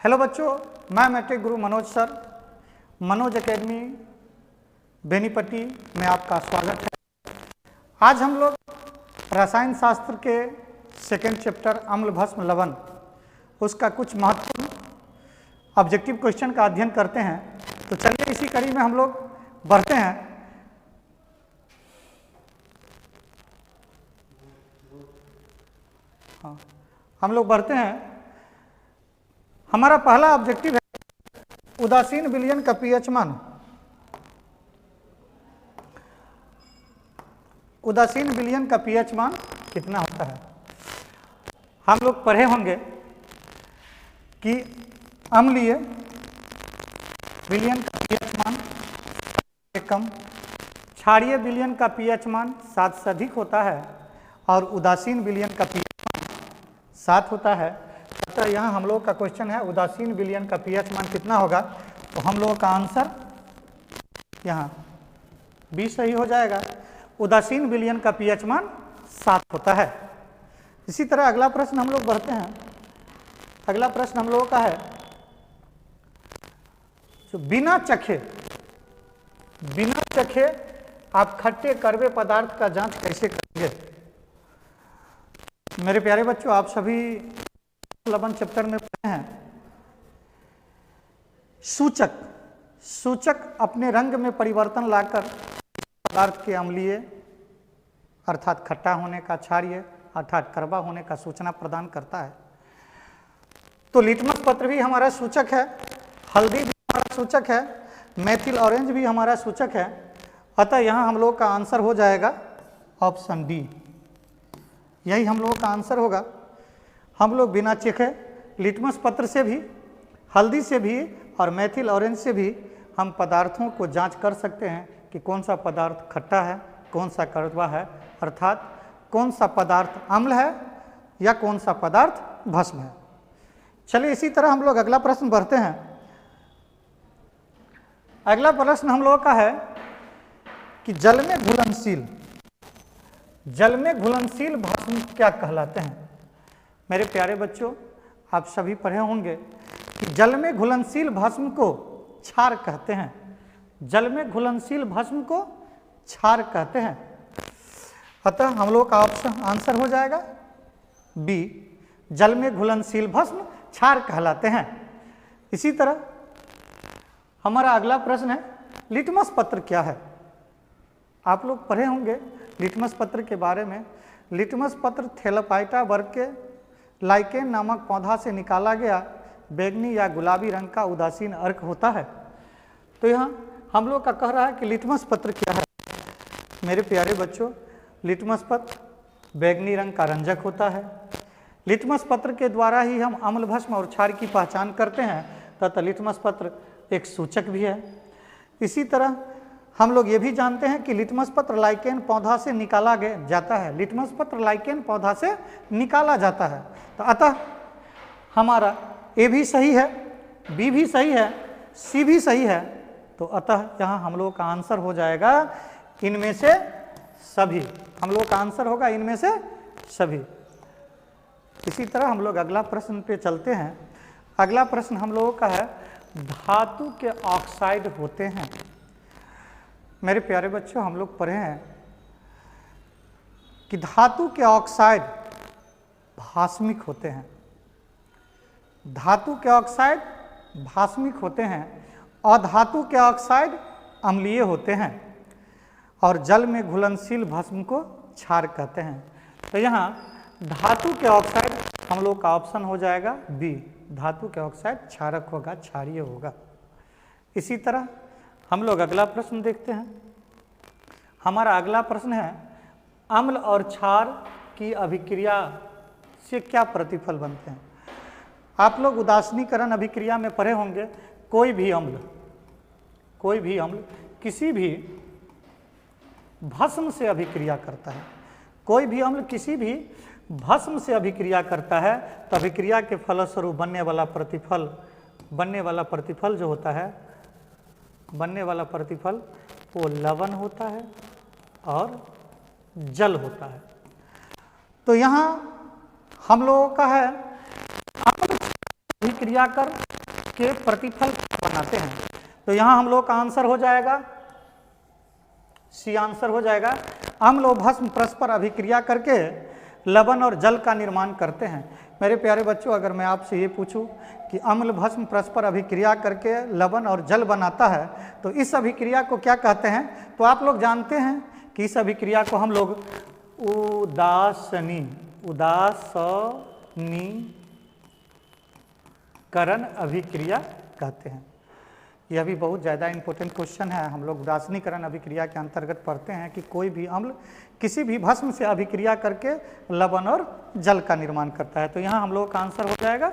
Hello बच्चों, मैं matric गुरु Manoj sir, Manoj academy Benipatti में आपका स्वागत है। आज हम लोग रसायन शास्त्र के सेकेंड चैप्टर अम्ल भस्म लवण उसका कुछ महत्वपूर्ण ऑब्जेक्टिव क्वेश्चन का अध्ययन करते हैं। तो चलिए इसी कड़ी में हम लोग बढ़ते हैं। हम लोग बढ़ते हैं। हमारा पहला ऑब्जेक्टिव है उदासीन विलयन का पीएच मान। उदासीन विलयन का पीएच मान कितना होता है? हम लोग पढ़े होंगे कि अम्लीय विलयन का पीएच मान कम, क्षारीय विलयन का पीएच मान 7 से अधिक होता है और उदासीन विलयन का पीएच मान 7 होता है। तो यहाँ हम लोग का क्वेश्चन है उदासीन विलयन का पीएच मान कितना होगा, तो हम लोगों का आंसर यहाँ 20 सही हो जाएगा। उदासीन विलयन का पीएच मान 7 होता है। इसी तरह अगला प्रश्न हम लोग बढ़ते हैं। अगला प्रश्न हम लोगों का है जो बिना चखे आप खट्टे कड़वे पदार्थ का जांच कैसे करेंगे? मेरे प्यारे बच्चों, आप सभी लवण चैप्टर में पढ़े हैं। सूचक अपने रंग में परिवर्तन लाकर पदार्थ के अम्लीय अर्थात खट्टा होने का, क्षारीय अर्थात कड़वा होने का सूचना प्रदान करता है। तो लिटमस पत्र भी हमारा सूचक है, हल्दी भी हमारा सूचक है, मेथिल ऑरेंज भी हमारा सूचक है। अतः यहाँ हम लोग का आंसर हो जाएगा ऑप्शन डी। यही हम लोगों का आंसर होगा। हम लोग बिना चखे लिटमस पत्र से भी, हल्दी से भी और मेथिल ऑरेंज से भी हम पदार्थों को जांच कर सकते हैं कि कौन सा पदार्थ खट्टा है, कौन सा कड़वा है, अर्थात कौन सा पदार्थ अम्ल है या कौन सा पदार्थ भस्म है। चलिए इसी तरह हम लोग अगला प्रश्न बढ़ते हैं। अगला प्रश्न हम लोगों का है कि जल में घुलनशील भस्म क्या कहलाते हैं? मेरे प्यारे बच्चों, आप सभी पढ़े होंगे कि जल में घुलनशील भस्म को क्षार कहते हैं। जल में घुलनशील भस्म को क्षार कहते हैं। अतः हम लोग का ऑप्शन आंसर हो जाएगा बी। जल में घुलनशील भस्म क्षार कहलाते हैं। इसी तरह हमारा अगला प्रश्न है लिटमस पत्र क्या है? आप लोग पढ़े होंगे लिटमस पत्र के बारे में। लिटमस पत्र थैलापाइटा वर्ग के लाइकेन नामक पौधा से निकाला गया बैंगनी या गुलाबी रंग का उदासीन अर्क होता है। तो यहाँ हम लोग का कह रहा है कि लिटमस पत्र क्या है? मेरे प्यारे बच्चों, लिटमस पत्र बैंगनी रंग का रंजक होता है। लिटमस पत्र के द्वारा ही हम अम्ल भस्म और क्षार की पहचान करते हैं तथा लिटमस पत्र एक सूचक भी है। इसी तरह हम लोग ये भी जानते हैं कि लिटमस पत्र लाइकेन पौधा से निकाला जाता है। लिटमस पत्र लाइकेन पौधा से निकाला जाता है। तो अतः हमारा ए भी सही है, बी भी सही है, सी भी सही है। तो अतः यहाँ हम लोग का आंसर हो जाएगा इनमें से सभी। हम लोग का आंसर होगा इनमें से सभी। इसी तरह हम लोग अगला प्रश्न पे चलते हैं। अगला प्रश्न हम लोगों का है धातु के ऑक्साइड होते हैं। मेरे प्यारे बच्चों, हम लोग पढ़े हैं कि धातु के ऑक्साइड भास्मिक होते हैं। धातु के ऑक्साइड भास्मिक होते हैं और धातु के ऑक्साइड अम्लीय होते हैं और जल में घुलनशील भस्म को क्षार कहते हैं। तो यहाँ धातु के ऑक्साइड हम लोग का ऑप्शन हो जाएगा बी। धातु के ऑक्साइड क्षारक होगा, क्षारीय होगा। इसी तरह हम लोग अगला प्रश्न देखते हैं। हमारा अगला प्रश्न है अम्ल और क्षार की अभिक्रिया से क्या प्रतिफल बनते हैं? आप लोग उदासीनीकरण अभिक्रिया में पढ़े होंगे। कोई भी अम्ल किसी भी भस्म से अभिक्रिया करता है। कोई भी अम्ल किसी भी भस्म से अभिक्रिया करता है तो अभिक्रिया के फलस्वरूप बनने वाला प्रतिफल जो होता है, बनने वाला प्रतिफल वो लवण होता है और जल होता है। तो यहाँ हम लोगों का है अम्ल अभिक्रिया कर के प्रतिफल बनाते हैं। तो यहाँ हम लोग का आंसर हो जाएगा सी आंसर हो जाएगा। अम्ल और भस्म परस्पर अभिक्रिया करके लवण और जल का निर्माण करते हैं। मेरे प्यारे बच्चों, अगर मैं आपसे ये पूछूं कि अम्ल भस्म परस्पर अभिक्रिया करके लवण और जल बनाता है तो इस अभिक्रिया को क्या कहते हैं? तो आप लोग जानते हैं कि इस अभिक्रिया को हम लोग उदासीनीकरण अभिक्रिया कहते हैं। यह भी बहुत ज़्यादा इंपॉर्टेंट क्वेश्चन है। हम लोग उदासीनीकरण अभिक्रिया के अंतर्गत पढ़ते हैं कि कोई भी अम्ल किसी भी भस्म से अभिक्रिया करके लवण और जल का निर्माण करता है। तो यहाँ हम लोग का आंसर हो जाएगा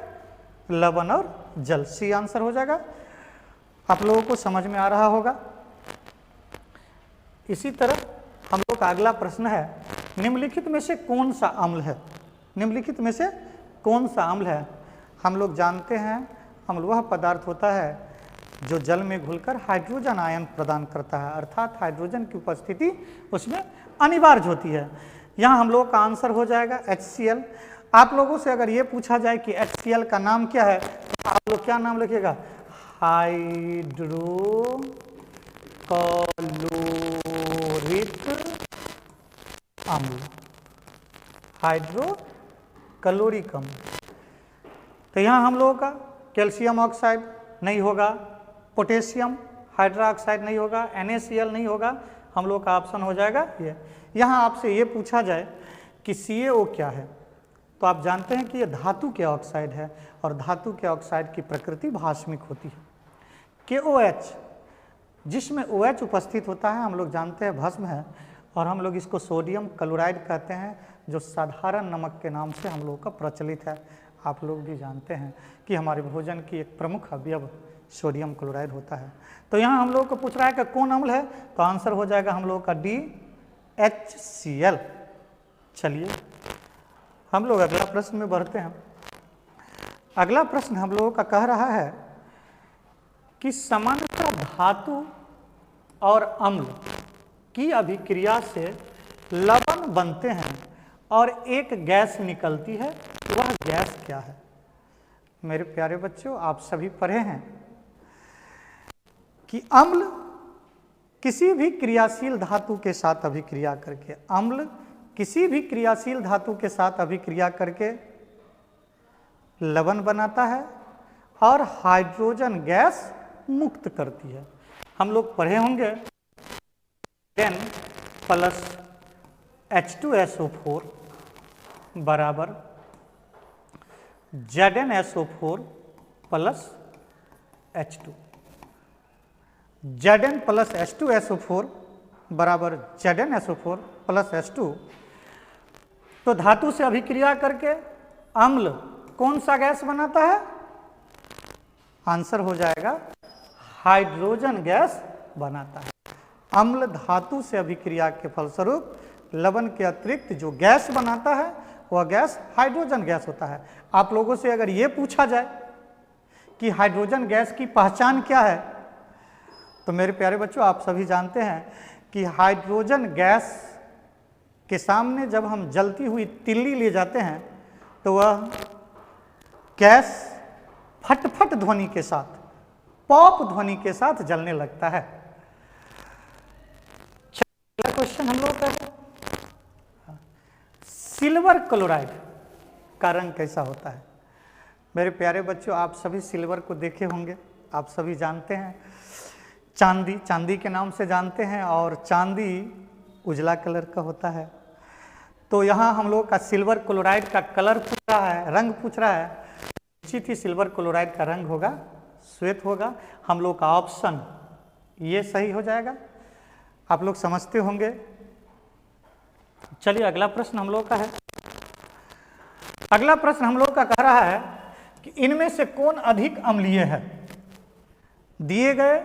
लवण और जल, सी आंसर हो जाएगा। आप लोगों को समझ में आ रहा होगा। इसी तरह हम लोग का अगला प्रश्न है, निम्नलिखित में से कौन सा अम्ल है? निम्नलिखित में से कौन सा अम्ल है? हम लोग जानते हैं अम्ल वह पदार्थ होता है जो जल में घुलकर हाइड्रोजन आयन प्रदान करता है, अर्थात हाइड्रोजन की उपस्थिति उसमें अनिवार्य होती है। यहाँ हम लोग का आंसर हो जाएगा HCl। आप लोगों से अगर ये पूछा जाए कि HCl का नाम क्या है तो आप लोग क्या नाम लिखिएगा? हाइड्रोक्लोरिक अम्ल, हाइड्रोक्लोरिक अम्ल। तो यहाँ हम लोगों का कैल्शियम ऑक्साइड नहीं होगा, पोटेशियम हाइड्रोक्साइड नहीं होगा, NaCl नहीं होगा। हम लोग का ऑप्शन हो जाएगा ये। यहाँ आपसे ये पूछा जाए कि CaO क्या है तो आप जानते हैं कि ये धातु के ऑक्साइड है और धातु के ऑक्साइड की प्रकृति भास्मिक होती है। KOH जिसमें OH उपस्थित होता है हम लोग जानते हैं भस्म है और हम लोग इसको सोडियम क्लोराइड कहते हैं जो साधारण नमक के नाम से हम लोग का प्रचलित है। आप लोग भी जानते हैं कि हमारे भोजन की एक प्रमुख अवयव सोडियम क्लोराइड होता है। तो यहाँ हम लोग को पूछ रहा है कि कौन अम्ल है तो आंसर हो जाएगा हम लोग का DHCl। चलिए हम लोग अगला प्रश्न में बढ़ते हैं। अगला प्रश्न हम लोगों का कह रहा है कि सामान्यतः धातु और अम्ल की अभिक्रिया से लवण बनते हैं और एक गैस निकलती है, वह गैस क्या है? मेरे प्यारे बच्चों, आप सभी पढ़े हैं कि अम्ल किसी भी क्रियाशील धातु के साथ अभिक्रिया करके, अम्ल किसी भी क्रियाशील धातु के साथ अभिक्रिया करके लवण बनाता है और हाइड्रोजन गैस मुक्त करती है। हम लोग पढ़े होंगे N प्लस H2SO4 बराबर ZnSO4 plus H2। Zn plus H2SO4 बराबर ZnSO4 प्लस H2। तो धातु से अभिक्रिया करके अम्ल कौन सा गैस बनाता है? आंसर हो जाएगा हाइड्रोजन गैस बनाता है। अम्ल धातु से अभिक्रिया के फलस्वरूप लवण के अतिरिक्त जो गैस बनाता है वह गैस हाइड्रोजन गैस होता है। आप लोगों से अगर ये पूछा जाए कि हाइड्रोजन गैस की पहचान क्या है तो मेरे प्यारे बच्चों, आप सभी जानते हैं कि हाइड्रोजन गैस के सामने जब हम जलती हुई तिल्ली ले जाते हैं तो वह गैस फट-फट ध्वनि के साथ, पॉप ध्वनि के साथ जलने लगता है। क्वेश्चन हम लोग का सिल्वर क्लोराइड का रंग कैसा होता है? मेरे प्यारे बच्चों, आप सभी सिल्वर को देखे होंगे, आप सभी जानते हैं चांदी, चांदी के नाम से जानते हैं और चांदी उजला कलर का होता है। तो यहाँ हम लोग का सिल्वर क्लोराइड का कलर पूछ रहा है, रंग पूछ रहा है। निश्चित ही सिल्वर क्लोराइड का रंग होगा श्वेत होगा। हम लोग का ऑप्शन ये सही हो जाएगा। आप लोग समझते होंगे। चलिए अगला प्रश्न हम लोग का है। अगला प्रश्न हम लोग का कह रहा है कि इनमें से कौन अधिक अम्लीय है? दिए गए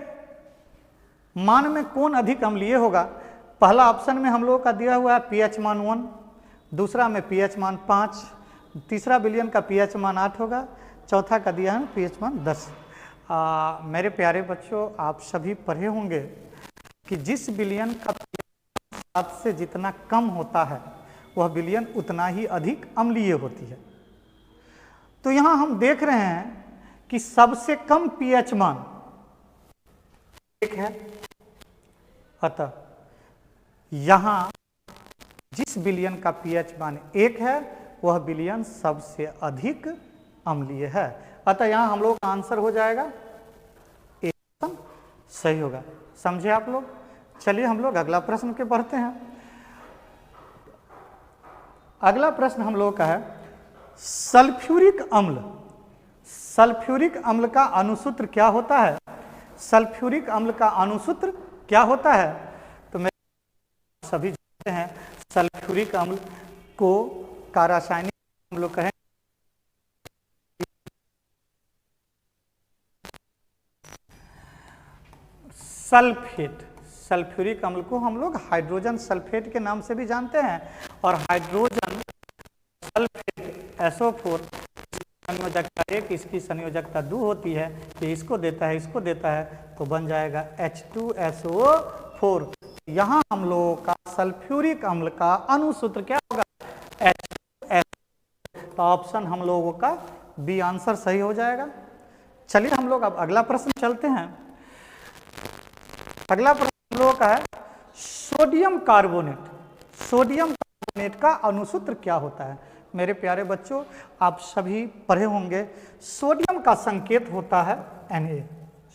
मान में कौन अधिक अम्लीय होगा? पहला ऑप्शन में हम लोग का दिया हुआ है pH मान 1, दूसरा में pH मान 5, तीसरा विलयन का pH मान 8 होगा, चौथा का दिया है pH मान 10। मेरे प्यारे बच्चों, आप सभी पढ़े होंगे कि जिस विलयन का 7 से जितना कम होता है वह विलयन उतना ही अधिक अम्लीय होती है। तो यहाँ हम देख रहे हैं कि सबसे कम पीएच मान 1 है, अतः यहां जिस विलयन का पीएच मान 1 है वह विलयन सबसे अधिक अम्लीय है। अतः यहां हम लोग का आंसर हो जाएगा सही होगा। समझे आप लोग? चलिए हम लोग अगला प्रश्न के पढ़ते हैं। अगला प्रश्न हम लोग का है सल्फ्यूरिक अम्ल। सल्फ्यूरिक अम्ल का अणुसूत्र क्या होता है? सल्फ्यूरिक अम्ल का अणुसूत्र क्या होता है? तो मैं सभी जानते हैं सल्फ्यूरिक अम्ल को का रासायनिक हम लोग कहें सल्फेट। सल्फ्यूरिक अम्ल को हम लोग हाइड्रोजन सल्फेट के नाम से भी जानते हैं। और हाइड्रोजन सल्फेट SO4 संयोजकता 1, इसकी संयोजकता 2 होती है। ये इसको देता है, इसको देता है, तो बन जाएगा H2SO4। यहाँ हम लोगों का सल्फ्यूरिक अम्ल का अणुसूत्र क्या होगा? H2SO4। तो ऑप्शन हम लोगों का बी आंसर सही हो जाएगा। चलिए हम लोग अब अगला प्रश्न चलते हैं। अगला प्रश्न हम लोगों का है सोडियम कार्बोनेट। सोडियम कार्बोनेट का अणुसूत्र क्या होता है? मेरे प्यारे बच्चों, आप सभी पढ़े होंगे सोडियम का संकेत होता है Na।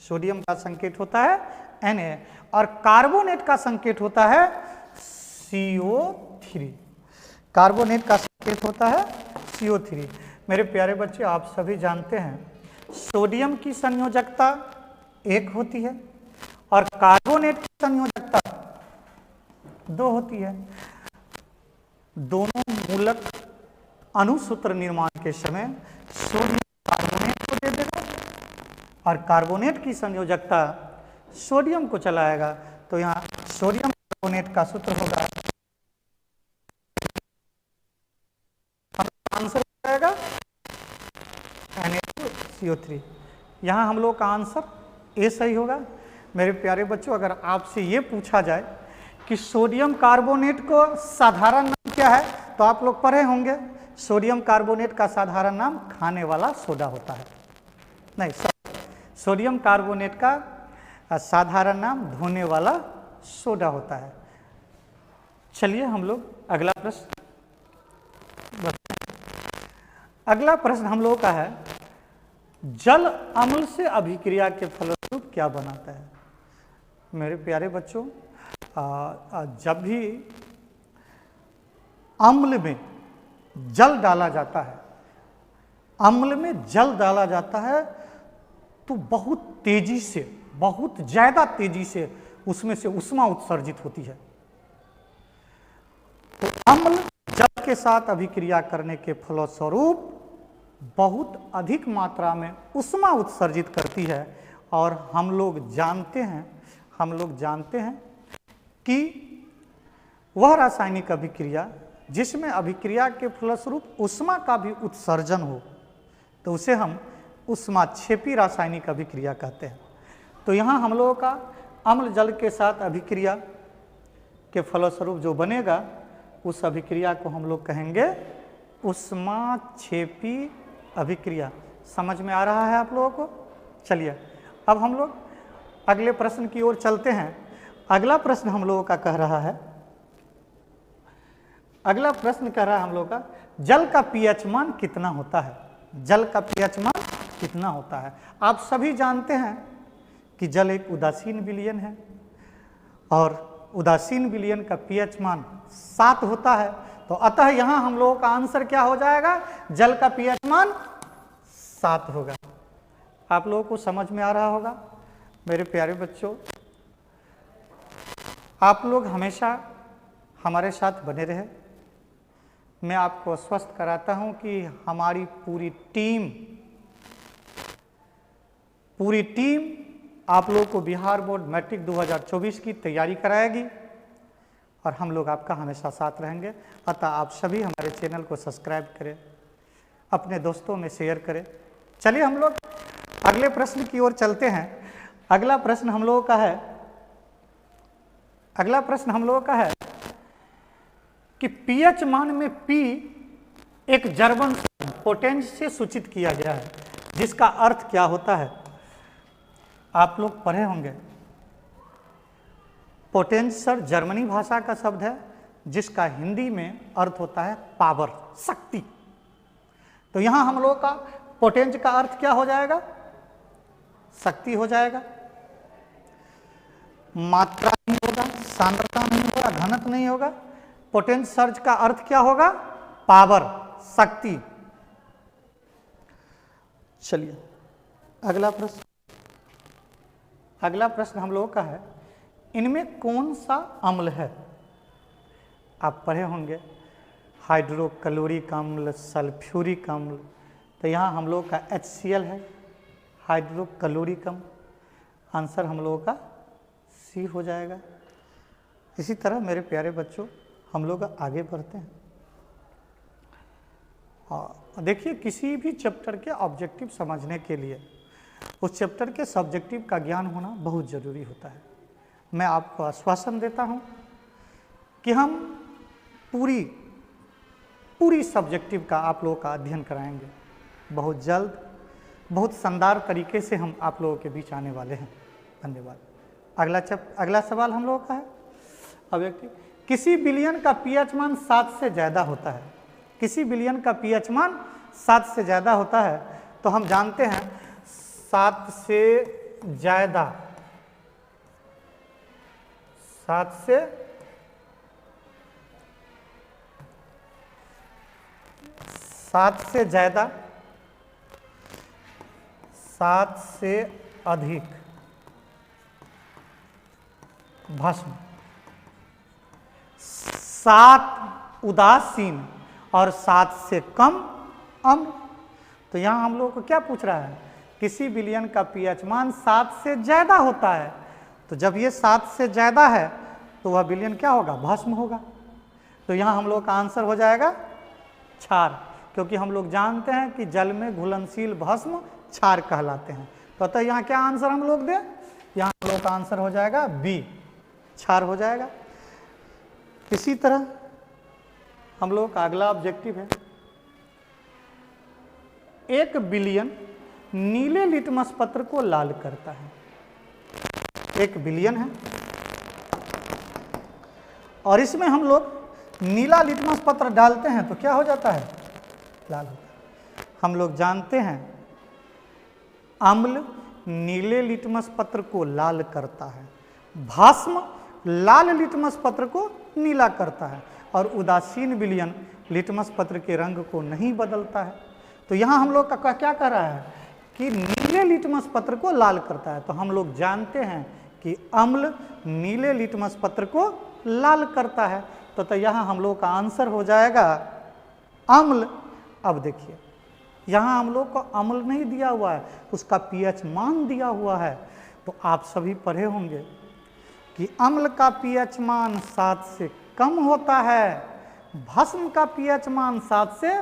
सोडियम का संकेत होता है Na और कार्बोनेट का संकेत होता है CO3। कार्बोनेट का संकेत होता है CO3। मेरे प्यारे बच्चे, आप सभी जानते हैं सोडियम की संयोजकता 1 होती है और कार्बोनेट की संयोजकता 2 होती है। दोनों मूलक अणुसूत्र निर्माण के समय सोडियम कार्बोनेट को दे देगा और कार्बोनेट की संयोजकता सोडियम को चलाएगा। तो यहाँ सोडियम कार्बोनेट का सूत्र होगा, आंसर हो जाएगा Na2CO3। यहाँ हम लोग का आंसर ए सही होगा। मेरे प्यारे बच्चों, अगर आपसे ये पूछा जाए कि सोडियम कार्बोनेट को साधारण नाम क्या है, तो आप लोग पढ़े होंगे सोडियम कार्बोनेट का साधारण नाम खाने वाला सोडा होता है। नहीं, सोडियम कार्बोनेट का साधारण नाम धोने वाला सोडा होता है। चलिए हम लोग अगला प्रश्न बढ़ते हैं। अगला प्रश्न हम लोग का है जल अम्ल से अभिक्रिया के फलस्वरूप क्या बनाता है? मेरे प्यारे बच्चों, जब भी अम्ल में जल डाला जाता है, अम्ल में जल डाला जाता है तो बहुत तेजी से, बहुत ज्यादा तेजी से उसमें से ऊष्मा उत्सर्जित होती है। तो अम्ल जल के साथ अभिक्रिया करने के फलस्वरूप बहुत अधिक मात्रा में ऊष्मा उत्सर्जित करती है। और हम लोग जानते हैं कि वह रासायनिक अभिक्रिया जिसमें अभिक्रिया के फलस्वरूप ऊष्मा का भी उत्सर्जन हो, तो उसे हम ऊष्माक्षेपी रासायनिक अभिक्रिया कहते हैं। तो यहाँ हम लोगों का अम्ल जल के साथ अभिक्रिया के फलस्वरूप जो बनेगा उस अभिक्रिया को हम लोग कहेंगे ऊष्माक्षेपी अभिक्रिया। समझ में आ रहा है आप लोगों को? चलिए अब हम लोग अगले प्रश्न की ओर चलते हैं। अगला प्रश्न हम लोगों का कह रहा है, अगला प्रश्न कह रहा है हम लोग का जल का पीएच मान कितना होता है? जल का पीएच मान कितना होता है? आप सभी जानते हैं कि जल एक उदासीन विलयन है और उदासीन विलयन का पीएच मान 7 होता है। तो अतः यहां हम लोगों का आंसर क्या हो जाएगा? जल का पीएच मान 7 होगा। आप लोगों को समझ में आ रहा होगा? मेरे प्यारे बच्चों, आप लोग हमेशा हमारे साथ बने रहे। मैं आपको आश्वस्त कराता हूं कि हमारी पूरी टीम आप लोगों को बिहार बोर्ड मैट्रिक 2024 की तैयारी कराएगी और हम लोग आपका हमेशा साथ रहेंगे। अतः आप सभी हमारे चैनल को सब्सक्राइब करें, अपने दोस्तों में शेयर करें। चलिए हम लोग अगले प्रश्न की ओर चलते हैं। अगला प्रश्न हम लोगों का है कि पीएच मान में P एक जर्मन पोटेंस से सूचित किया गया है। जिसका अर्थ क्या होता है आप लोग पढ़े होंगे। पोटेंशियल जर्मनी भाषा का शब्द है जिसका हिंदी में अर्थ होता है पावर, शक्ति। तो यहां हम लोग का पोटेंज का अर्थ क्या हो जाएगा? शक्ति हो जाएगा। मात्रा नहीं होगा, सांद्रता नहीं होगा, घनत्व नहीं होगा। पोटेंशियल सर्ज का अर्थ क्या होगा? पावर, शक्ति। चलिए अगला प्रश्न। अगला प्रश्न हम लोगों का है, इनमें कौन सा अम्ल है? आप पढ़े होंगे हाइड्रोक्लोरिक अम्ल, सल्फ्यूरिक अम्ल। तो यहाँ हम लोग का HCl है, हाइड्रोक्लोरिक अम्ल। आंसर हम लोगों का सी हो जाएगा। इसी तरह मेरे प्यारे बच्चों हम लोग आगे बढ़ते हैं। देखिए किसी भी चैप्टर के ऑब्जेक्टिव समझने के लिए उस चैप्टर के सब्जेक्टिव का ज्ञान होना बहुत ज़रूरी होता है। मैं आपको आश्वासन देता हूं कि हम पूरी सब्जेक्टिव का आप लोगों का अध्ययन कराएंगे। बहुत जल्द, बहुत शानदार तरीके से हम आप लोगों के बीच आने वाले हैं। धन्यवाद। अगला सवाल हम लोगों का है, ऑब्जेक्टिव, किसी विलयन का pH मान 7 से ज़्यादा होता है। किसी विलयन का pH मान 7 से ज़्यादा होता है तो हम जानते हैं 7 से ज़्यादा, 7 से ज़्यादा, 7 से अधिक भस्म, 7 उदासीन और 7 से कम अम्ल। तो यहाँ हम लोग को क्या पूछ रहा है? किसी विलयन का pH मान 7 से ज़्यादा होता है। तो जब ये 7 से ज़्यादा है तो वह विलयन क्या होगा? भस्म होगा। तो यहाँ हम लोग का आंसर हो जाएगा क्षार, क्योंकि हम लोग जानते हैं कि जल में घुलनशील भस्म क्षार कहलाते हैं। तो अतः यहाँ क्या आंसर हम लोग दें? यहाँ हम लोग का आंसर हो जाएगा बी, क्षार हो जाएगा। इसी तरह हम लोग का अगला ऑब्जेक्टिव है, एक विलयन नीले लिटमस पत्र को लाल करता है। एक विलयन है और इसमें हम लोग नीला लिटमस पत्र डालते हैं तो क्या हो जाता है? लाल होता है। हम लोग जानते हैं अम्ल नीले लिटमस पत्र को लाल करता है, भस्म लाल लिटमस पत्र को नीला करता है और उदासीन विलयन लिटमस पत्र के रंग को नहीं बदलता है। तो यहाँ हम लोग का क्या कह रहा है कि नीले लिटमस पत्र को लाल करता है। तो हम लोग जानते हैं कि अम्ल नीले लिटमस पत्र को लाल करता है। तो यहाँ हम लोग का आंसर हो जाएगा अम्ल। अब देखिए यहाँ हम लोग को अम्ल नहीं दिया हुआ है, उसका pH मान दिया हुआ है। तो आप सभी पढ़े होंगे कि अम्ल का pH मान 7 से कम होता है, भस्म का pH मान 7 से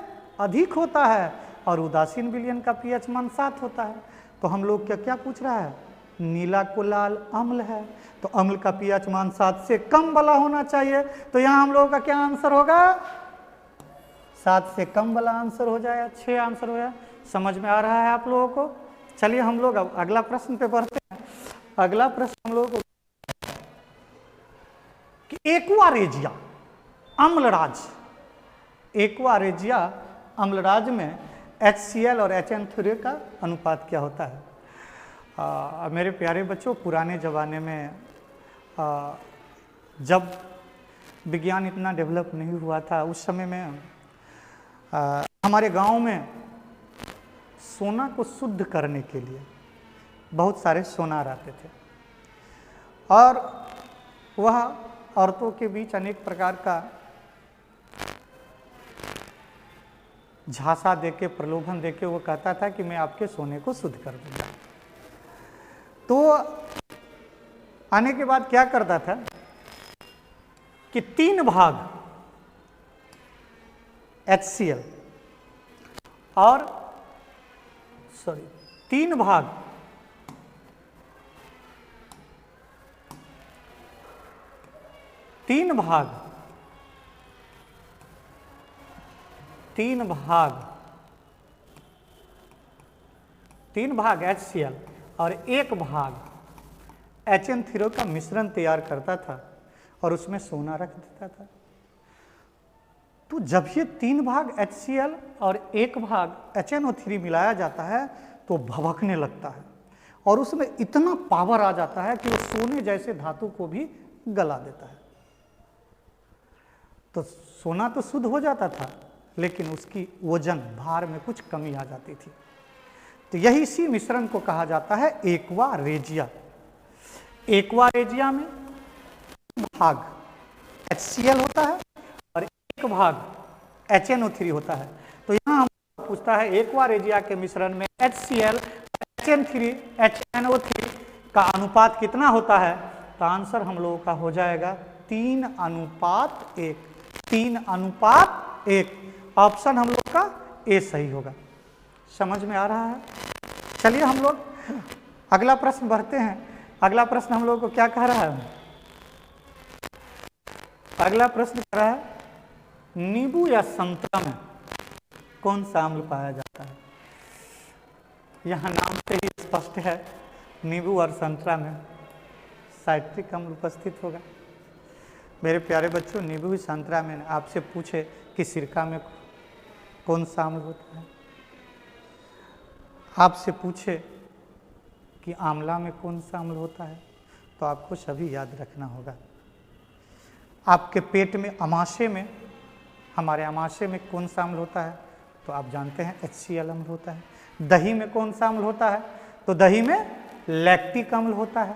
अधिक होता है और उदासीन विलयन का pH मान 7 होता है। तो हम लोग क्या पूछ रहा है? नीला को लाल अम्ल है तो अम्ल का pH मान 7 से कम वाला होना चाहिए। तो यहाँ हम लोगों का क्या आंसर होगा? 7 से कम वाला आंसर हो जाएगा। 6 आंसर हो जाए। समझ में आ रहा है आप लोगों को? चलिए हम लोग अब अगला प्रश्न पे बढ़ते हैं। अगला प्रश्न हम लोगों को कि एक्वारेजिया अम्लराज, एक्वारेजिया अम्लराज में HCl और HN3 का अनुपात क्या होता है? मेरे प्यारे बच्चों, पुराने ज़माने में जब विज्ञान इतना डेवलप नहीं हुआ था उस समय में हमारे गांव में सोना को शुद्ध करने के लिए बहुत सारे सोनार आते थे और वह औरतों के बीच अनेक प्रकार का झांसा देके, प्रलोभन देके वो कहता था कि मैं आपके सोने को शुद्ध कर दूंगा। तो आने के बाद क्या करता था कि 3 भाग HCl और 3 भाग 3 भाग HCl और 1 भाग HN3 का मिश्रण तैयार करता था और उसमें सोना रख देता था। तो जब ये 3 भाग HCl और 1 भाग HNO3 मिलाया जाता है तो भभकने लगता है और उसमें इतना पावर आ जाता है कि वो सोने जैसे धातु को भी गला देता है। तो सोना तो शुद्ध हो जाता था, लेकिन उसकी वजन भार में कुछ कमी आ जाती थी। तो यही इसी मिश्रण को कहा जाता है एक्वा रेजिया। एक्वा रेजिया में भाग HCl होता है और 1 भाग HNO3 होता है। तो यहाँ हम पूछता है एक्वा रेजिया के मिश्रण में HCl HNO3 का अनुपात कितना होता है? तो आंसर हम लोगों का हो जाएगा 3:1। 3:1। ऑप्शन हम लोग का ए सही होगा। समझ में आ रहा है? चलिए हम लोग अगला प्रश्न बढ़ते हैं। अगला प्रश्न हम लोग को क्या कह रहा है? अगला प्रश्न कह रहा है नींबू या संतरा में कौन सा अम्ल पाया जाता है? यहाँ नाम से ही स्पष्ट है, नींबू और संतरा में साइट्रिक अम्ल उपस्थित होगा। मेरे प्यारे बच्चों, नींबू संतरा में आपसे पूछे कि सिरका में कौन सा अम्ल होता है, आपसे पूछे कि आंवला में कौन सा अम्ल होता है, तो आपको सभी याद रखना होगा। आपके पेट में अमाशय में, हमारे अमाशय में कौन सा अम्ल होता है? तो आप जानते हैं HCl अम्ल होता है। दही में कौन सा अम्ल होता है? तो दही में लैक्टिक अम्ल होता है।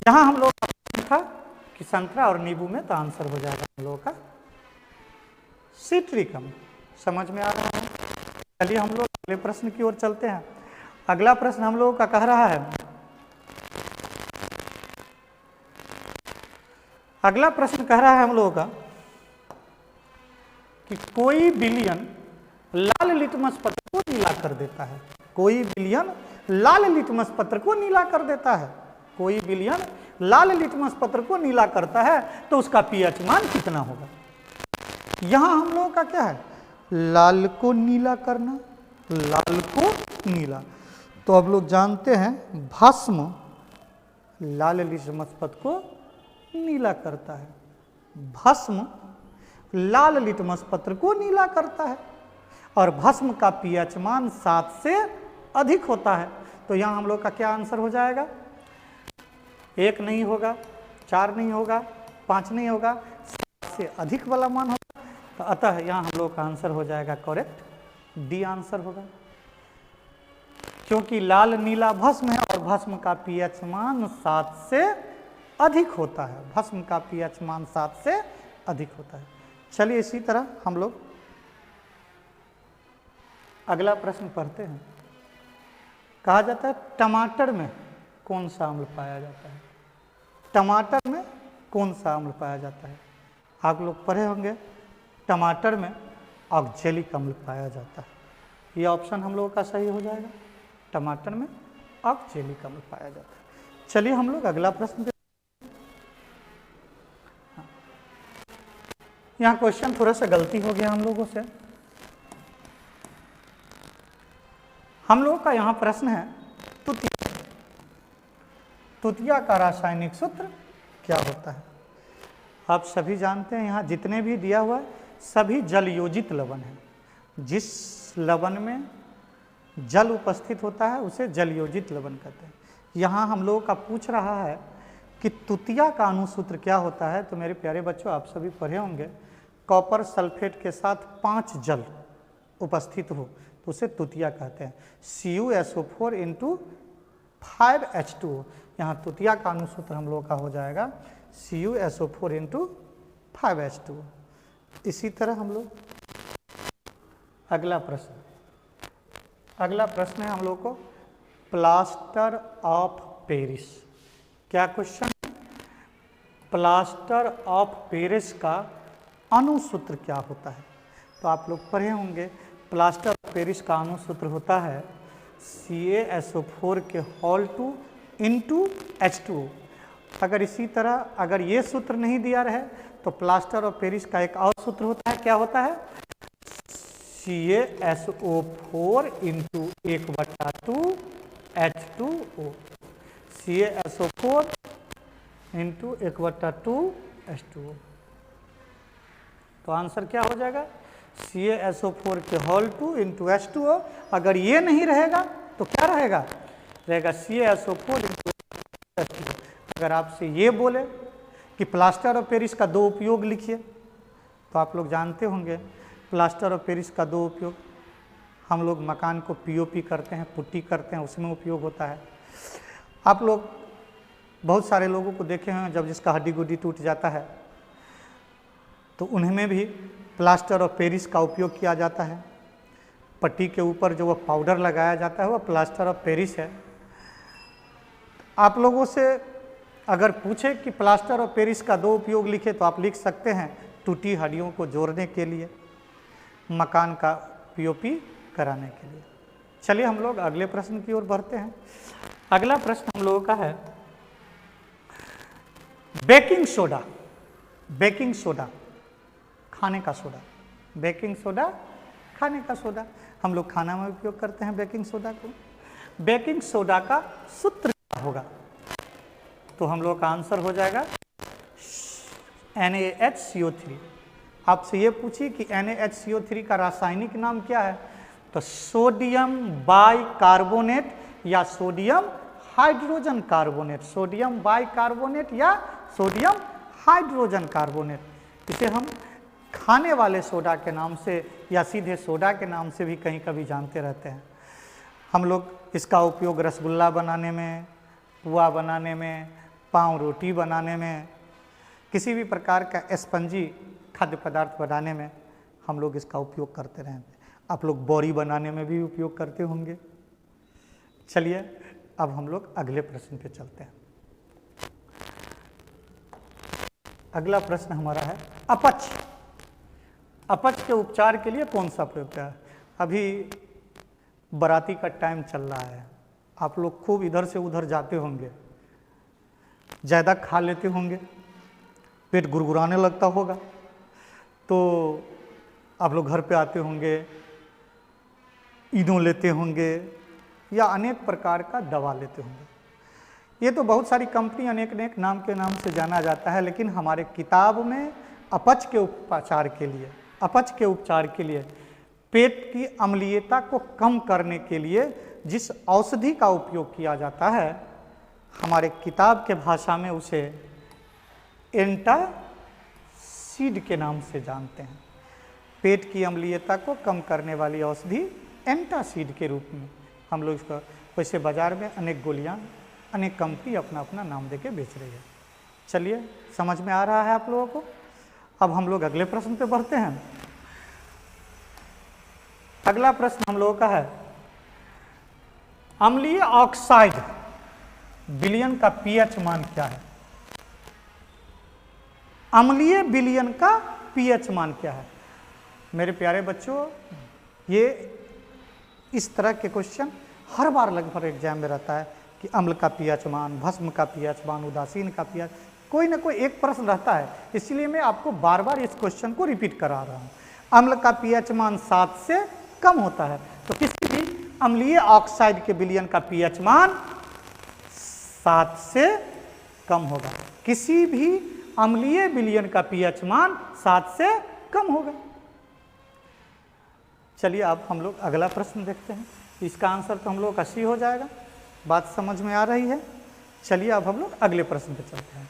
यहाँ हम लोग था कि संतरा और नींबू में, तो आंसर हो जाएगा हम लोगों का सिट्रिक अम्ल। समझ में आ रहा है? चलिए हम लोग अगले प्रश्न की ओर चलते हैं। अगला प्रश्न हम लोगों का कह रहा है, अगला प्रश्न कह रहा है हम लोगों का कि कोई विलयन लाल लिटमस पत्र को नीला कर देता है। कोई विलयन लाल लिटमस पत्र को नीला कर देता है। कोई विलयन लाल लिटमस पत्र को नीला करता है तो उसका पीएच मान कितना होगा? यहां हम लोगों का क्या है? लाल को नीला करना, लाल को नीला। तो अब लोग जानते हैं भस्म लाल लिटमस पत्र को नीला करता है। भस्म लाल लिटमस पत्र को नीला करता है और भस्म का पीएच मान 7 से अधिक होता है। तो यहाँ हम लोग का क्या आंसर हो जाएगा? 1 नहीं होगा, 4 नहीं होगा, 5 नहीं होगा, 7 से अधिक वाला मान होगा। तो अतः यहाँ हम लोग का आंसर हो जाएगा करेक्ट, डी आंसर होगा। क्योंकि लाल नीला भस्म है और भस्म का पीएच मान 7 से अधिक होता है। भस्म का पीएच मान 7 से अधिक होता है। चलिए इसी तरह हम लोग अगला प्रश्न पढ़ते हैं। कहा जाता है टमाटर में कौन सा अम्ल पाया जाता है? टमाटर में कौन सा अम्ल पाया जाता है? आप लोग पढ़े होंगे, टमाटर में ऑक्जेलिक अम्ल पाया जाता है। ये ऑप्शन हम लोगों का सही हो जाएगा। टमाटर में ऑक्जेलिक अम्ल पाया जाता है। चलिए हम लोग अगला प्रश्न। यहाँ क्वेश्चन थोड़ा सा गलती हो गया हम लोगों से। हम लोगों का यहाँ प्रश्न है तुतिया। तुतिया का रासायनिक सूत्र क्या होता है? आप सभी जानते हैं, यहाँ जितने भी दिया हुआ है सभी जल योजित लवण है। जिस लवण में जल उपस्थित होता है उसे जल योजित लवण कहते हैं। यहाँ हम लोगों का पूछ रहा है कि तुतिया का अणुसूत्र क्या होता है। तो मेरे प्यारे बच्चों, आप सभी पढ़े होंगे, कॉपर सल्फेट के साथ 5 जल उपस्थित हो तो उसे तुतिया कहते हैं। CuSO4 × 5H2O। यहाँ तुतिया का अणुसूत्र हम लोग का हो जाएगा CuSO4 × 5H2O। इसी तरह हम लोग अगला प्रश्न है हम लोग को प्लास्टर ऑफ पेरिस। क्या क्वेश्चन? प्लास्टर ऑफ पेरिस का अणुसूत्र क्या होता है? तो आप लोग पढ़े होंगे, प्लास्टर ऑफ पेरिस का अणुसूत्र होता है CaSO4 के होल 2 × H2O। अगर इसी तरह अगर ये सूत्र नहीं दिया रहे तो प्लास्टर ऑफ पेरिस का एक और सूत्र होता है। क्या होता है? CaSO4 into 1/2 H2O, CaSO4 into 1/2 H2O। तो आंसर क्या हो जाएगा? CaSO4 के होल 2 इंटू H2O। अगर ये नहीं रहेगा तो क्या रहेगा? रहेगा CaSO4 इंटू H2O। अगर आपसे ये बोले कि प्लास्टर ऑफ पेरिस का 2 उपयोग लिखिए, तो आप लोग जानते होंगे प्लास्टर ऑफ पेरिस का 2 उपयोग। हम लोग मकान को पीओपी करते हैं, पुट्टी करते हैं, उसमें उपयोग होता है। आप लोग बहुत सारे लोगों को देखे हैं जब जिसका हड्डी गुड्डी टूट जाता है तो उनमें भी प्लास्टर ऑफ पेरिस का उपयोग किया जाता है। पट्टी के ऊपर जो वह पाउडर लगाया जाता है वह प्लास्टर ऑफ पेरिस है। आप लोगों से अगर पूछे कि प्लास्टर ऑफ पेरिस का 2 उपयोग लिखे तो आप लिख सकते हैं टूटी हड्डियों को जोड़ने के लिए, मकान का पीओपी कराने के लिए। चलिए हम लोग अगले प्रश्न की ओर बढ़ते हैं। अगला प्रश्न हम लोगों का है बेकिंग सोडा। बेकिंग सोडा खाने का सोडा, बेकिंग सोडा खाने का सोडा, हम लोग खाना में उपयोग करते हैं बेकिंग सोडा को। बेकिंग सोडा का सूत्र क्या होगा? तो हम लोग का आंसर हो जाएगा NaHCO3। आपसे ये पूछी कि NaHCO3 का रासायनिक नाम क्या है, तो सोडियम बाइकार्बोनेट या sodium hydrogen carbonate, sodium bicarbonate या सोडियम हाइड्रोजन कार्बोनेट। इसे हम खाने वाले सोडा के नाम से या सीधे सोडा के नाम से भी कहीं कभी जानते रहते हैं। हम लोग इसका उपयोग रसगुल्ला बनाने में, पुआ बनाने में, पाव रोटी बनाने में, किसी भी प्रकार का स्पंजी खाद्य पदार्थ बनाने में हम लोग इसका उपयोग करते रहते हैं। आप लोग बॉड़ी बनाने में भी उपयोग करते होंगे। चलिए अब हम लोग अगले प्रश्न पे चलते हैं। अगला प्रश्न हमारा है अपच। अपच के उपचार के लिए कौन सा प्रयोग है? अभी बाराती का टाइम चल रहा है, आप लोग खूब इधर से उधर जाते होंगे, ज़्यादा खा लेते होंगे, पेट गुरगुराने लगता होगा, तो आप लोग घर पे आते होंगे, इनो लेते होंगे या अनेक प्रकार का दवा लेते होंगे। ये तो बहुत सारी कंपनी अनेक अनेक नाम के नाम से जाना जाता है, लेकिन हमारे किताब में अपच के उपचार के लिए, अपच के उपचार के लिए, पेट की अम्लीयता को कम करने के लिए जिस औषधि का उपयोग किया जाता है, हमारे किताब के भाषा में उसे एंटासिड के नाम से जानते हैं। पेट की अम्लीयता को कम करने वाली औषधि एंटासिड के रूप में हम लोग इसका, वैसे बाजार में अनेक गोलियां, अनेक कंपनी अपना अपना नाम देके बेच रही है। चलिए समझ में आ रहा है आप लोगों को। अब हम लोग अगले प्रश्न पे बढ़ते हैं। अगला प्रश्न हम लोगों का है अम्लीय ऑक्साइड विलयन का पीएच मान क्या है? अम्लीय विलयन का पीएच मान क्या है? मेरे प्यारे बच्चों, ये इस तरह के क्वेश्चन हर बार लगभग एग्जाम में रहता है कि अम्ल का पीएच मान, भस्म का पीएच मान, उदासीन का पीएच, कोई ना कोई एक प्रश्न रहता है। इसलिए मैं आपको बार बार इस क्वेश्चन को रिपीट करा रहा हूँ। अम्ल का पीएच मान 7 से कम होता है, तो किसी भी अम्लीय ऑक्साइड के विलयन का पीएच मान 7 से कम होगा। किसी भी अम्लीय विलयन का पीएच मान 7 से कम होगा। चलिए अब हम लोग अगला प्रश्न देखते हैं। इसका आंसर तो हम लोग का सी हो जाएगा। बात समझ में आ रही है? चलिए अब हम लोग अगले प्रश्न पे चलते हैं।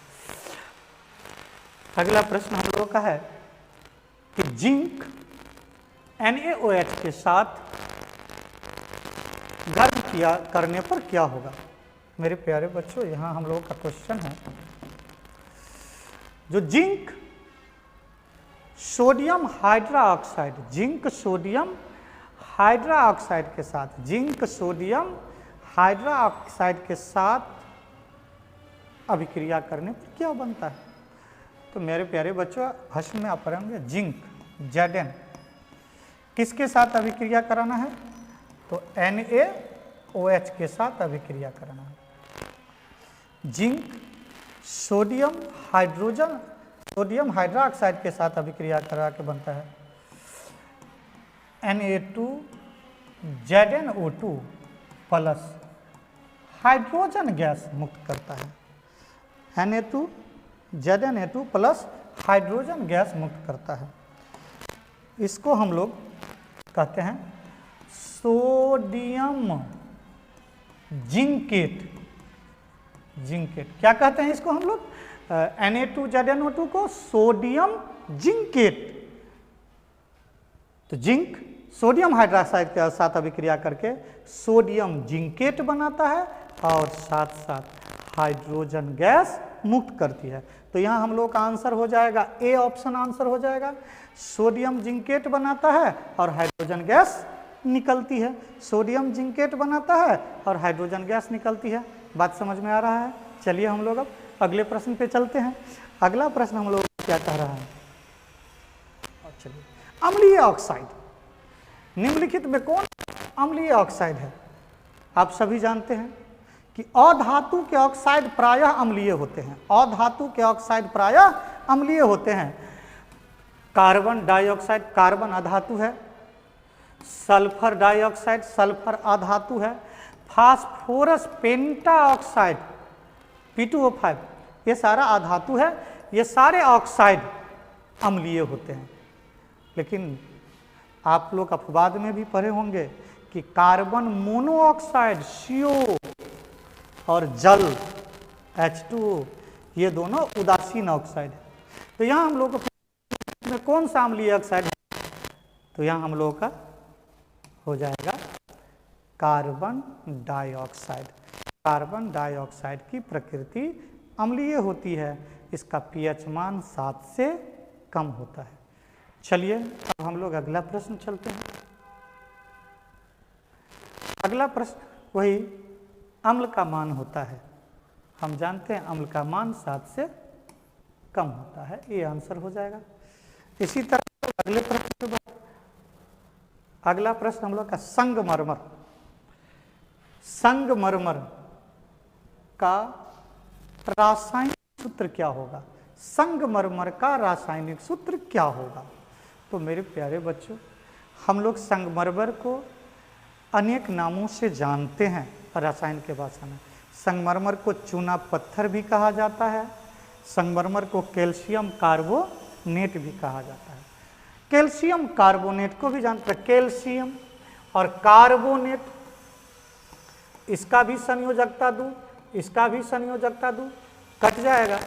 अगला प्रश्न हम लोग का है कि जिंक NaOH के साथ गर्म किया करने पर क्या होगा? मेरे प्यारे बच्चों, यहाँ हम लोगों का क्वेश्चन है, जो zinc sodium hydroxide, zinc sodium hydroxide के साथ, जिंक सोडियम हाइड्रोक्साइड के साथ अभिक्रिया करने पर क्या बनता है? तो मेरे प्यारे बच्चों, भस्म में आप पढ़ेंगे जिंक Zn किसके साथ अभिक्रिया कराना है? तो NaOH के साथ अभिक्रिया कराना है। Zinc sodium hydrogen, sodium hydroxide के साथ अभिक्रिया करा के बनता है Na2ZnO2 प्लस हाइड्रोजन गैस मुक्त करता है। Na2ZnA2 प्लस हाइड्रोजन गैस मुक्त करता है। इसको हम लोग कहते हैं सोडियम जिंकेट। क्या कहते हैं इसको हम लोग? Na2ZnO2 को सोडियम जिंकेट। तो जिंक सोडियम हाइड्रोक्साइड के साथ अभिक्रिया करके सोडियम जिंकेट बनाता है और साथ साथ हाइड्रोजन गैस मुक्त करती है। तो यहाँ हम लोग का आंसर हो जाएगा ए ऑप्शन आंसर हो जाएगा। सोडियम जिंकेट बनाता है और हाइड्रोजन गैस निकलती है। सोडियम जिंकेट बनाता है और हाइड्रोजन गैस निकलती है। बात समझ में आ रहा है? चलिए हम लोग अब अगले प्रश्न पे चलते हैं। अगला प्रश्न हम लोग क्या कह रहा है? और चलिए, अम्लीय ऑक्साइड। निम्नलिखित में कौन अम्लीय ऑक्साइड है? आप सभी जानते हैं कि अधातु के ऑक्साइड प्रायः अम्लीय होते हैं। अधातु के ऑक्साइड प्रायः अम्लीय होते हैं। कार्बन डाइऑक्साइड कार्बन अधातु है। सल्फर डाइऑक्साइड सल्फर अधातु है। फास्फोरस पेंटाऑक्साइड P2O5 ये सारा अधातु है। ये सारे ऑक्साइड अम्लीय होते हैं। लेकिन आप लोग अपवाद में भी पढ़े होंगे कि कार्बन मोनोऑक्साइड CO और जल H2O ये दोनों उदासीन ऑक्साइड है। तो यहाँ हम लोग में कौन सा अम्लीय ऑक्साइड है? तो यहाँ हम लोग का हो जाएगा कार्बन डाइऑक्साइड। कार्बन डाइऑक्साइड की प्रकृति अम्लीय होती है। इसका pH मान 7 से कम होता है। चलिए अब हम लोग अगला प्रश्न चलते हैं। अगला प्रश्न वही अम्ल का मान होता है। हम जानते हैं अम्ल का मान 7 से कम होता है। ये आंसर हो जाएगा। इसी तरह अगले प्रश्न के बाद अगला प्रश्न हम लोग का संगमरमर। संगमरमर का रासायनिक सूत्र क्या होगा? संगमरमर का रासायनिक सूत्र क्या होगा? तो मेरे प्यारे बच्चों, हम लोग संगमरमर को अनेक नामों से जानते हैं रसायन के भाषा में। संगमरमर को चूना पत्थर भी कहा जाता है। संगमरमर को कैल्शियम कार्बोनेट भी कहा जाता है। कैल्शियम कार्बोनेट को भी जानते हैं। कैल्शियम और कार्बोनेट, इसका भी संयोजकता दूं, इसका भी संयोजकता दूं, कट जाएगा।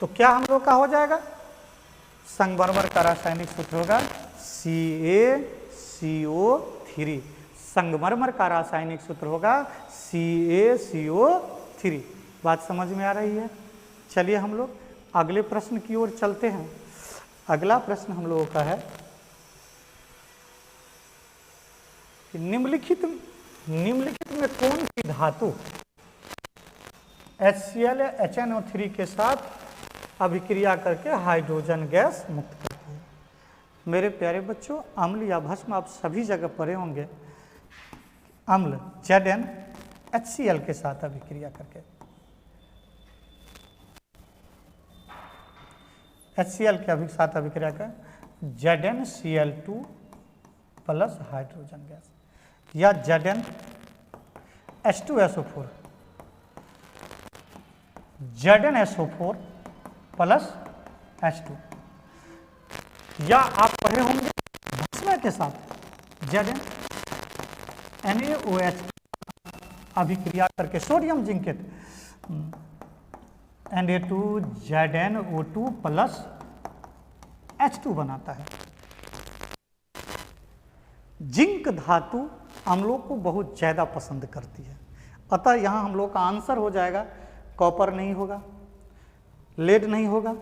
तो क्या हम लोग का हो जाएगा? संगमरमर का रासायनिक सूत्र होगा CaCO3। संगमरमर का रासायनिक सूत्र होगा CaCO3। बात समझ में आ रही है? चलिए हम लोग अगले प्रश्न की ओर चलते हैं। अगला प्रश्न हम लोगों का है कि निम्नलिखित में कौन सी धातु HCl या HNO3 के साथ अभिक्रिया करके हाइड्रोजन गैस मुक्त करती है? मेरे प्यारे बच्चों, अम्ल या भस्म आप सभी जगह पढ़े होंगे। अम्ल ZnHCl के साथ अभिक्रिया करके HCl के साथ अभिक्रिया कर ZnCl2 प्लस हाइड्रोजन गैस या ZnH2SO4 ZnSO4 प्लस H2, या आप पढ़े होंगे भस्म के साथ ZnNaOH अभिक्रिया करके sodium zincate Na2ZnO2 plus H2 बनाता है। जिंक धातु अम्लों को बहुत ज़्यादा पसंद करती है। अतः यहाँ हम लोग का आंसर हो जाएगा कॉपर नहीं होगा, लेड नहीं होगा,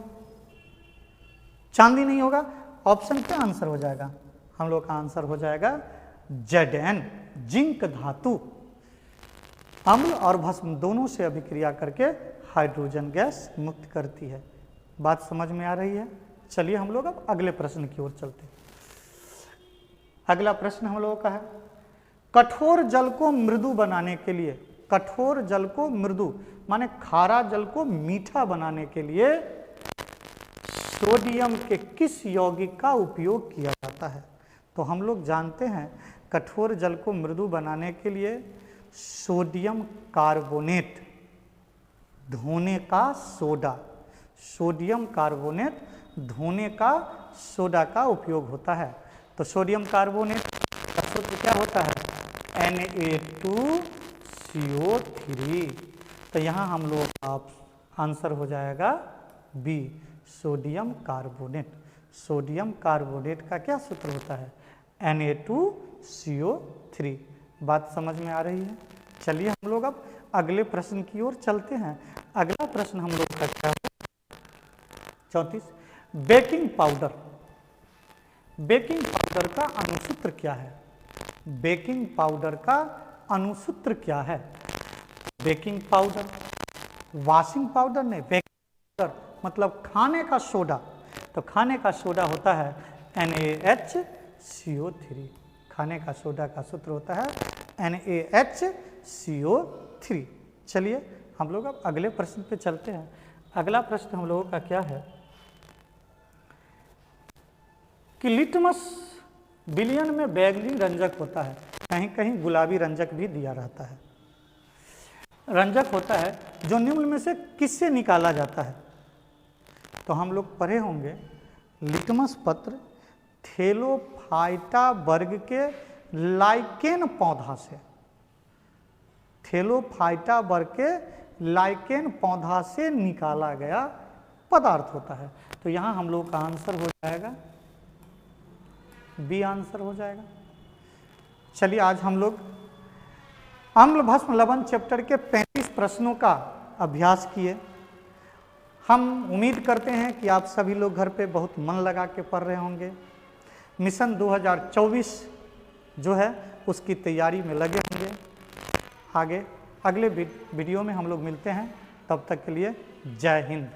चांदी नहीं होगा। ऑप्शन क्या आंसर हो जाएगा? हम लोग का आंसर हो जाएगा Zn। जिंक धातु अम्ल और भस्म दोनों से अभिक्रिया करके हाइड्रोजन गैस मुक्त करती है। बात समझ में आ रही है? चलिए हम लोग अब अगले प्रश्न की ओर चलते हैं। अगला प्रश्न हम लोगों का है कठोर जल को मृदु बनाने के लिए, कठोर जल को मृदु माने खारा जल को मीठा बनाने के लिए सोडियम के किस यौगिक का उपयोग किया जाता है? तो हम लोग जानते हैं कठोर जल को मृदु बनाने के लिए सोडियम कार्बोनेट, धोने का सोडा, सोडियम कार्बोनेट धोने का सोडा का उपयोग होता है। तो सोडियम कार्बोनेट का सूत्र क्या होता है? Na2CO3। तो यहाँ हम लोग आप आंसर हो जाएगा B, sodium carbonate. Sodium carbonate का क्या सूत्र होता है? Na2CO3। बात समझ में आ रही है? चलिए हम लोग अब अगले प्रश्न की ओर चलते हैं। अगला प्रश्न हम लोग का क्या है? 34, बेकिंग पाउडर। बेकिंग पाउडर का अणुसूत्र क्या है? बेकिंग पाउडर का अणुसूत्र क्या है? बेकिंग पाउडर, वॉशिंग पाउडर नहीं, बेकिंग पाउडर मतलब खाने का सोडा। तो खाने का सोडा होता है NaHCO3। खाने का सोडा का सूत्र होता है NaHCO3। चलिए हम लोग अब अगले प्रश्न पे चलते हैं। अगला प्रश्न हम लोगों का क्या है कि लिटमस विलयन में बैंगनी रंजक होता है, कहीं कहीं गुलाबी रंजक भी दिया रहता है। रंजक होता है जो निम्न में से किससे निकाला जाता है? तो हम लोग पढ़े होंगे लिटमस पत्र थेलोफाइटा वर्ग के लाइकेन पौधा से, थेलोफाइटा वर्ग के लाइकेन पौधा से निकाला गया पदार्थ होता है। तो यहाँ हम लोग का आंसर हो जाएगा बी, आंसर हो जाएगा। चलिए आज हम लोग अम्ल भस्म लवण चैप्टर के 35 प्रश्नों का अभ्यास किए। हम उम्मीद करते हैं कि आप सभी लोग घर पे बहुत मन लगा के पढ़ रहे होंगे। मिशन 2024 जो है उसकी तैयारी में लगे होंगे। आगे अगले वीडियो में हम लोग मिलते हैं, तब तक के लिए जय हिंद।